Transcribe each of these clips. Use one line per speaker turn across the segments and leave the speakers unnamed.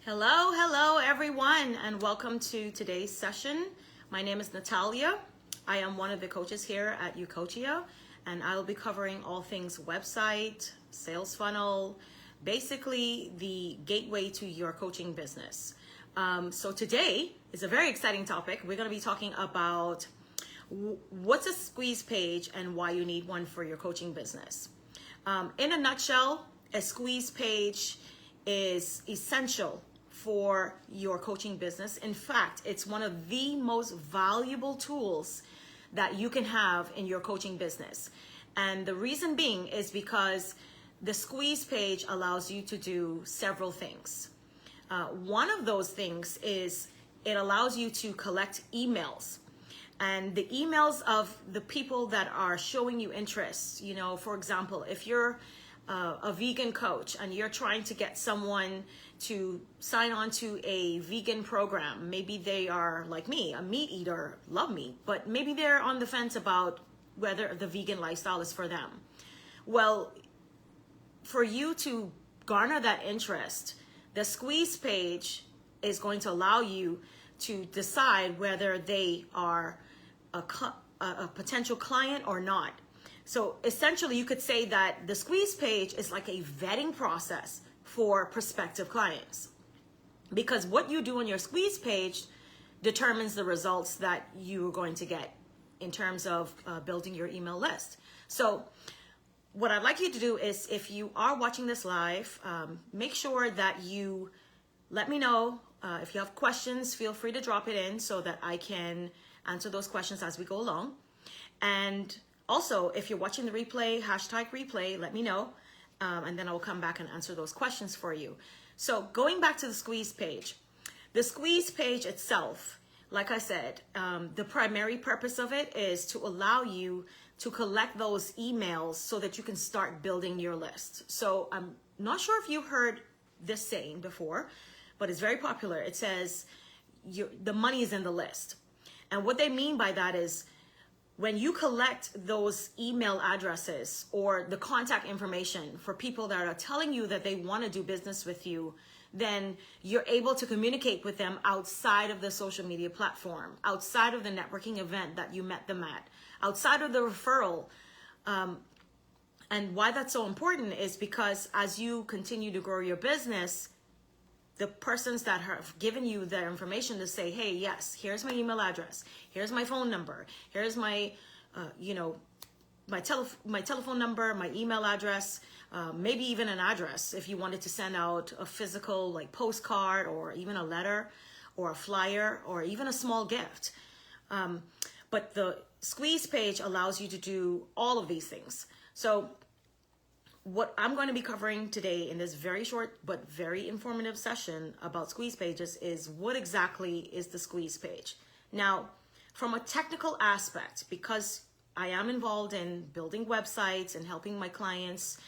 Hello everyone, and welcome to today's session. My name is Natalia. I am one of the coaches here at Ucoachia, and I will be covering all things website, sales funnel, basically the gateway to your coaching business. So today is a very exciting topic. We're going to be talking about what's a squeeze page and why you need one for your coaching business. In a nutshell, a squeeze page is essential for your coaching business. In fact, it's one of the most valuable tools that you can have in your coaching business. And the reason being is because the squeeze page allows you to do several things. One of those things is it allows you to collect emails. And the emails of the people that are showing you interest. You know, for example, if you're a vegan coach and you're trying to get someone to sign on to a vegan program, maybe they are like me, a meat eater, love meat, but maybe they're on the fence about whether the vegan lifestyle is for them. Well, for you to garner that interest, the squeeze page is going to allow you to decide whether they are a potential client or not. So essentially you could say that the squeeze page is like a vetting process for prospective clients, because what you do on your squeeze page determines the results that you're going to get in terms of building your email list. So what I'd like you to do is, if you are watching this live, make sure that you let me know. If you have questions, feel free to drop it in so that I can answer those questions as we go along. And also, if you're watching the replay, hashtag replay, let me know. And then I will come back and answer those questions for you. So going back to the squeeze page itself, like I said, the primary purpose of it is to allow you to collect those emails so that you can start building your list. So I'm not sure if you've heard this saying before, but it's very popular. It says the money is in the list. And what they mean by that is, when you collect those email addresses or the contact information for people that are telling you that they want to do business with you, then you're able to communicate with them outside of the social media platform, outside of the networking event that you met them at, outside of the referral. And why that's so important is because as you continue to grow your business, the persons that have given you their information to say, hey, yes, here's my email address, here's my phone number, here's my, my telephone number, my email address, maybe even an address if you wanted to send out a physical like postcard or even a letter or a flyer or even a small gift. But the squeeze page allows you to do all of these things. So what I'm going to be covering today in this very short but very informative session about squeeze pages is what exactly is the squeeze page. Now, from a technical aspect, because I am involved in building websites and helping my clients,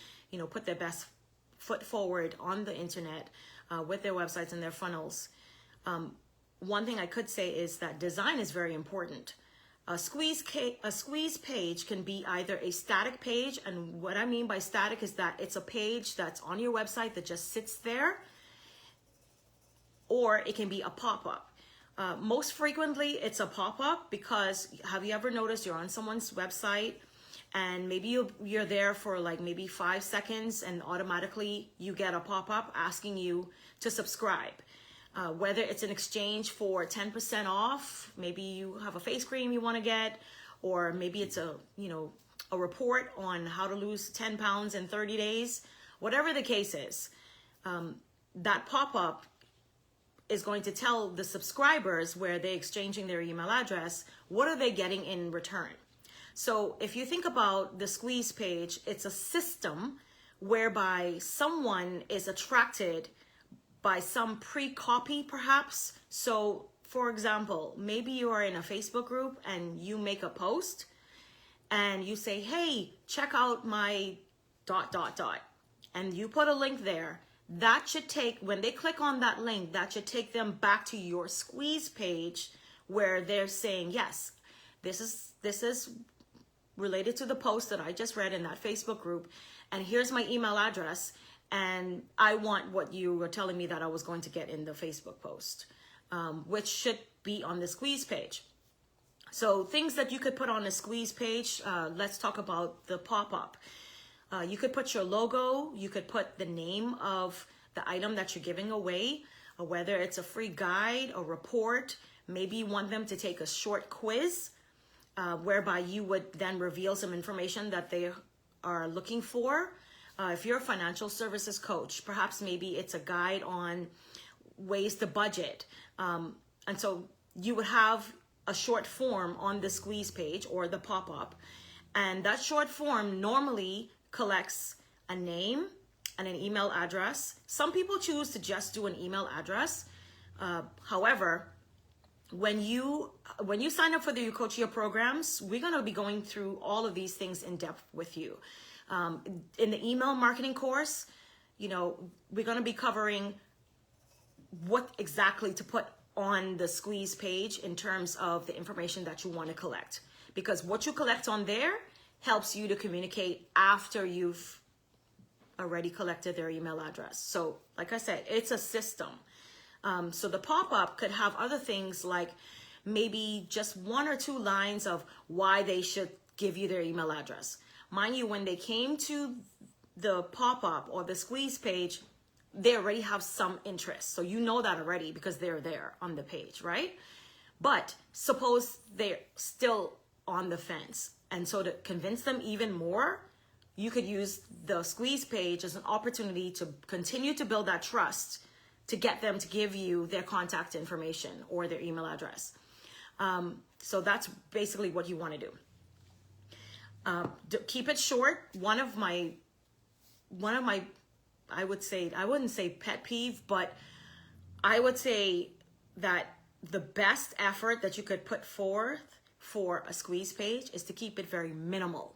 put their best foot forward on the internet with their websites and their funnels. One thing I could say is that design is very important. A squeeze page can be either a static page, and what I mean by static is that it's a page that's on your website that just sits there, or it can be a pop-up. Most frequently, it's a pop-up because have you ever noticed you're on someone's website and maybe you're there for like maybe 5 seconds and automatically you get a pop-up asking you to subscribe? Whether it's an exchange for 10% off, maybe you have a face cream you want to get, or maybe it's a report on how to lose 10 pounds in 30 days, whatever the case is, that pop-up is going to tell the subscribers where they're exchanging their email address, what are they getting in return? So if you think about the squeeze page, it's a system whereby someone is attracted by some pre-copy perhaps. So for example, maybe you are in a Facebook group and you make a post and you say, hey, check out my ... and you put a link there. That should take, when they click on that link, that should take them back to your squeeze page where they're saying, yes, this is related to the post that I just read in that Facebook group, and here's my email address, and I want what you were telling me that I was going to get in the Facebook post, which should be on the squeeze page. So things that you could put on a squeeze page, let's talk about the pop-up. You could put your logo, you could put the name of the item that you're giving away, whether it's a free guide, a report, maybe you want them to take a short quiz, whereby you would then reveal some information that they are looking for. If you're a financial services coach, perhaps maybe it's a guide on ways to budget. And so you would have a short form on the squeeze page or the pop-up. And that short form normally collects a name and an email address. Some people choose to just do an email address. However, when you sign up for the Ucoachia programs, we're going to be going through all of these things in depth with you. In the email marketing course, we're going to be covering what exactly to put on the squeeze page in terms of the information that you want to collect. Because what you collect on there helps you to communicate after you've already collected their email address. So like I said, it's a system. So the pop-up could have other things like maybe just 1 or 2 lines of why they should give you their email address. Mind you, when they came to the pop-up or the squeeze page, they already have some interest. So you know that already because they're there on the page, right? But suppose they're still on the fence. And so to convince them even more, you could use the squeeze page as an opportunity to continue to build that trust, to get them to give you their contact information or their email address. So that's basically what you want to do. Keep it short. One of my, I wouldn't say pet peeve, but I would say that the best effort that you could put forth for a squeeze page is to keep it very minimal.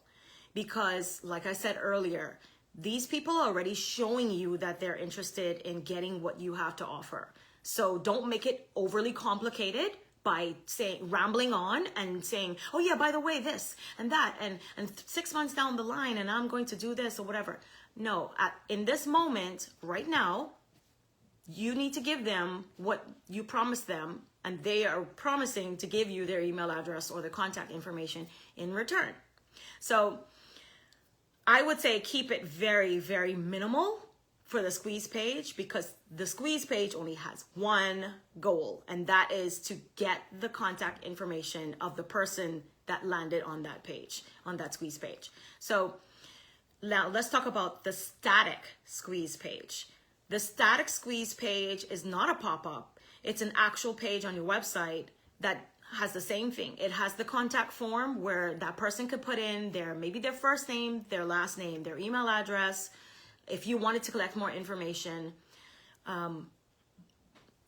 Because like I said earlier, these people are already showing you that they're interested in getting what you have to offer. So don't make it overly complicated by rambling on and saying, oh yeah, by the way, this and that, and 6 months down the line, and I'm going to do this or whatever. No, in this moment, right now, you need to give them what you promised them, and they are promising to give you their email address or their contact information in return. So I would say keep it very, very minimal for the squeeze page, because the squeeze page only has one goal, and that is to get the contact information of the person that landed on that page, on that squeeze page. So now let's talk about the static squeeze page. The static squeeze page is not a pop-up. It's an actual page on your website that has the same thing. It has the contact form where that person could put in maybe their first name, their last name, their email address. If you wanted to collect more information,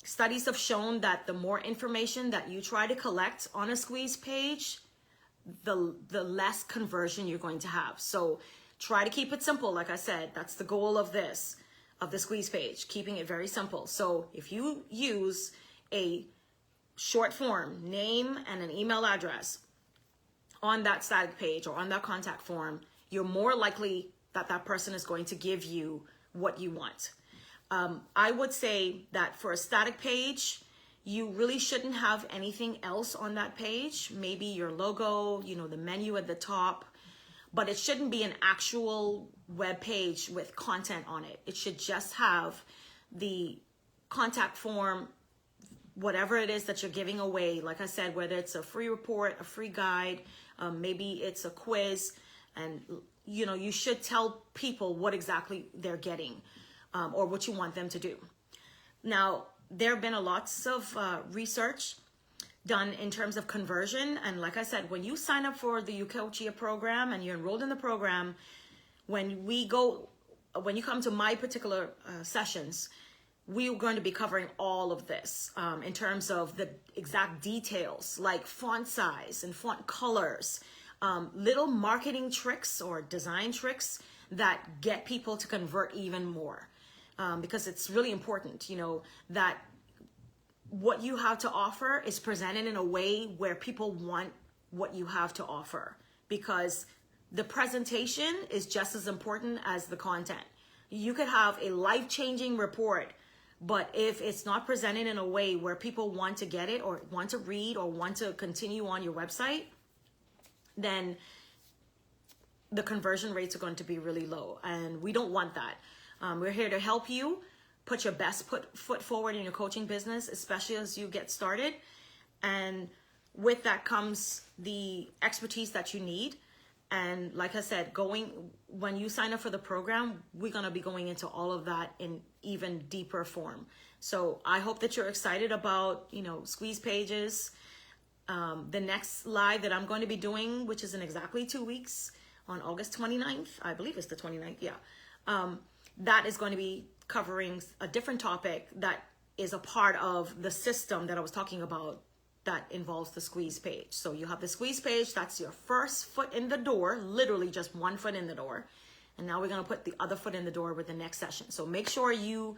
studies have shown that the more information that you try to collect on a squeeze page, the less conversion you're going to have. So try to keep it simple. Like I said, that's the goal of the squeeze page, keeping it very simple. So if you use a short form, name and an email address on that static page or on that contact form, you're more likely that person is going to give you what you want. I would say that for a static page, you really shouldn't have anything else on that page. Maybe your logo, the menu at the top, but it shouldn't be an actual web page with content on it. It should just have the contact form, whatever it is that you're giving away. Like I said, whether it's a free report, a free guide, maybe it's a quiz, and you should tell people what exactly they're getting, or what you want them to do. Now, there have been lots of research done in terms of conversion. And like I said, when you sign up for the Ucoachia program and you're enrolled in the program, when you come to my particular sessions, we're going to be covering all of this in terms of the exact details, like font size and font colors, little marketing tricks or design tricks that get people to convert even more. Because it's really important, that what you have to offer is presented in a way where people want what you have to offer, because the presentation is just as important as the content. You could have a life-changing report, but if it's not presented in a way where people want to get it or want to read or want to continue on your website, then the conversion rates are going to be really low. And we don't want that. We're here to help you put your best foot forward in your coaching business, especially as you get started. And with that comes the expertise that you need. And like I said, when you sign up for the program, we're going to be going into all of that in even deeper form. So I hope that you're excited about, squeeze pages. The next live that I'm going to be doing, which is in exactly 2 weeks on August 29th, I believe it's the 29th. Yeah. That is going to be covering a different topic that is a part of the system that I was talking about that involves the squeeze page. So you have the squeeze page, that's your first foot in the door, literally just one foot in the door. And now we're going to put the other foot in the door with the next session. So make sure you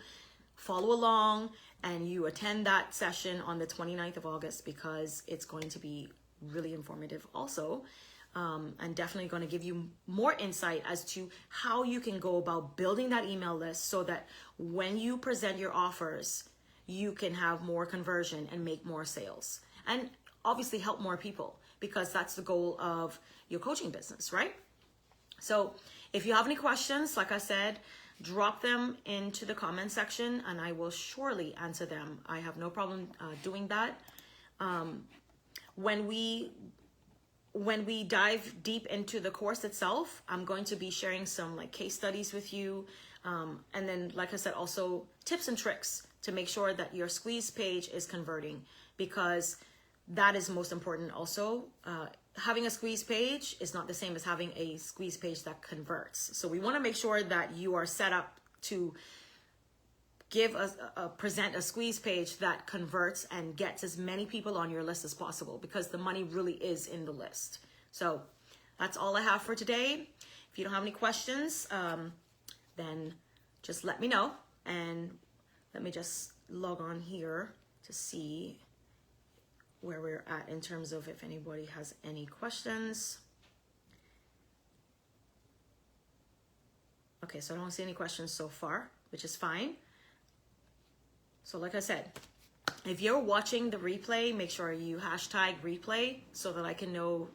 follow along and you attend that session on the 29th of August, because it's going to be really informative also. And definitely going to give you more insight as to how you can go about building that email list so that when you present your offers, you can have more conversion and make more sales. And obviously help more people, because that's the goal of your coaching business, right? So if you have any questions, like I said, drop them into the comment section and I will surely answer them. I have no problem doing that. When we dive deep into the course itself, I'm going to be sharing some case studies with you. And then, like I said, also tips and tricks to make sure that your squeeze page is converting, because that is most important also. Having a squeeze page is not the same as having a squeeze page that converts. So we want to make sure that you are set up to present a squeeze page that converts and gets as many people on your list as possible, because the money really is in the list. So that's all I have for today. If you don't have any questions, then just let me know. And let me just log on here to see where we're at in terms of if anybody has any questions. Okay, so I don't see any questions so far, which is fine. So like I said, if you're watching the replay, make sure you hashtag replay so that I can know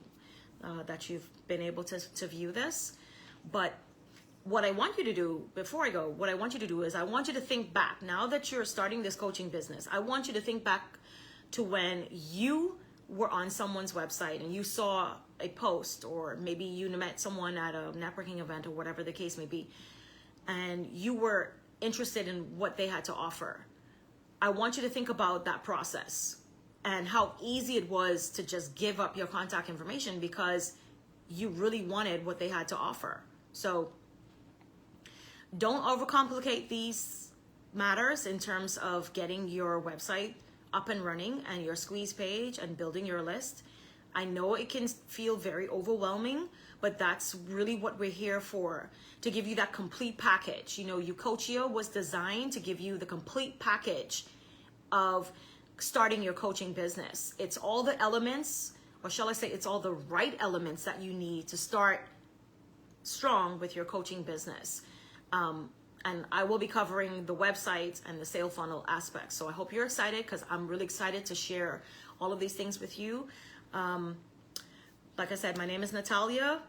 that you've been able to view this. But what I want you to do, before I go, what I want you to do is I want you to think back. Now that you're starting this coaching business, I want you to think back to when you were on someone's website and you saw a post, or maybe you met someone at a networking event or whatever the case may be, and you were interested in what they had to offer. I want you to think about that process and how easy it was to just give up your contact information because you really wanted what they had to offer. So don't overcomplicate these matters in terms of getting your website up and running and your squeeze page and building your list. I know it can feel very overwhelming, but that's really what we're here for, to give you that complete package. Ucoachia was designed to give you the complete package of starting your coaching business. It's all the elements, or shall I say, it's all the right elements that you need to start strong with your coaching business. And I will be covering the website and the sale funnel aspects. So I hope you're excited, because I'm really excited to share all of these things with you. Like I said, my name is Natalia,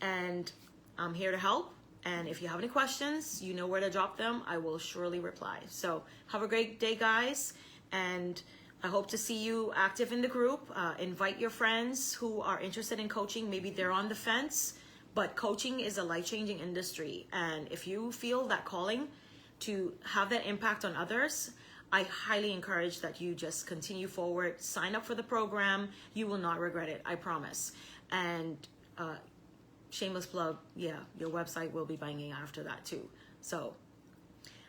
and I'm here to help. And if you have any questions, you know where to drop them. I will surely reply. So have a great day, guys. And I hope to see you active in the group. Invite your friends who are interested in coaching. Maybe they're on the fence, but coaching is a life-changing industry. And if you feel that calling to have that impact on others, I highly encourage that you just continue forward, sign up for the program. You will not regret it, I promise. And shameless plug, yeah, your website will be banging after that too. So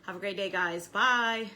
have a great day, guys. Bye.